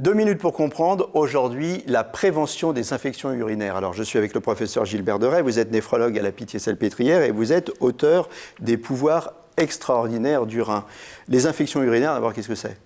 2 minutes pour comprendre, aujourd'hui, la prévention des infections urinaires. Alors, je suis avec le professeur Gilbert Deray, vous êtes néphrologue à la Pitié-Salpêtrière et vous êtes auteur des pouvoirs extraordinaires du rein. Les infections urinaires, d'abord, qu'est-ce que c'est?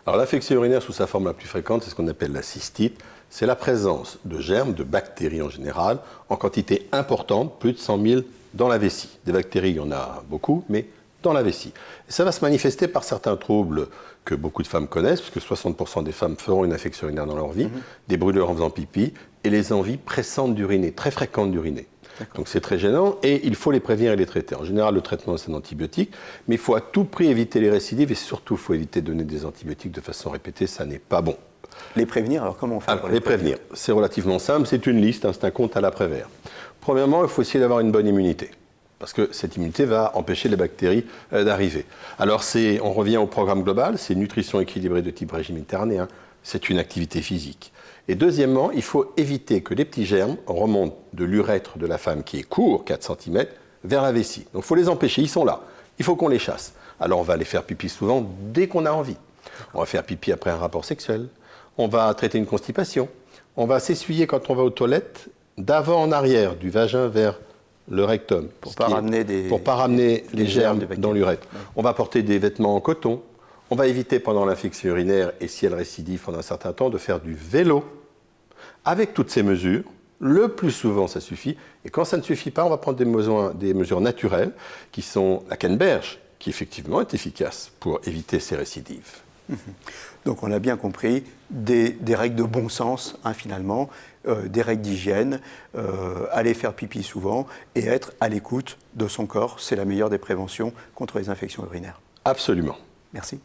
Alors, l'infection urinaire sous sa forme la plus fréquente, c'est ce qu'on appelle la cystite. C'est la présence de germes, de bactéries en général, en quantité importante, plus de 100 000 dans la vessie. Des bactéries, il y en a beaucoup, mais dans la vessie. Et ça va se manifester par certains troubles que beaucoup de femmes connaissent, puisque 60% des femmes feront une infection urinaire dans leur vie, des brûlures en faisant pipi et les envies pressantes d'uriner, très fréquentes d'uriner. Donc c'est très gênant et il faut les prévenir et les traiter. En général, le traitement c'est un antibiotique, mais il faut à tout prix éviter les récidives et surtout, il faut éviter de donner des antibiotiques de façon répétée, ça n'est pas bon. Les prévenir, alors comment on fait? Alors, les prévenir, c'est relativement simple, c'est une liste, c'est un compte à l'après-vert. Premièrement, il faut essayer d'avoir une bonne immunité, parce que cette immunité va empêcher les bactéries d'arriver. Alors, on revient au programme global, c'est nutrition équilibrée de type régime méditerranéen, c'est une activité physique. Et deuxièmement, il faut éviter que les petits germes remontent de l'urètre de la femme qui est court, 4 cm, vers la vessie. Donc, il faut les empêcher, ils sont là, il faut qu'on les chasse. Alors, on va aller faire pipi souvent dès qu'on a envie. On va faire pipi après un rapport sexuel, on va traiter une constipation, on va s'essuyer quand on va aux toilettes, d'avant en arrière, du vagin vers le rectum, pour ne pas ramener les germes dans l'urètre. Ouais. On va porter des vêtements en coton, on va éviter pendant l'infection urinaire, et si elle récidive pendant un certain temps, de faire du vélo. Avec toutes ces mesures, le plus souvent ça suffit, et quand ça ne suffit pas, on va prendre des mesures naturelles, qui sont la canneberge, qui effectivement est efficace pour éviter ces récidives. Donc on a bien compris, des règles de bon sens, finalement, des règles d'hygiène, aller faire pipi souvent et être à l'écoute de son corps, c'est la meilleure des préventions contre les infections urinaires. Absolument. Merci.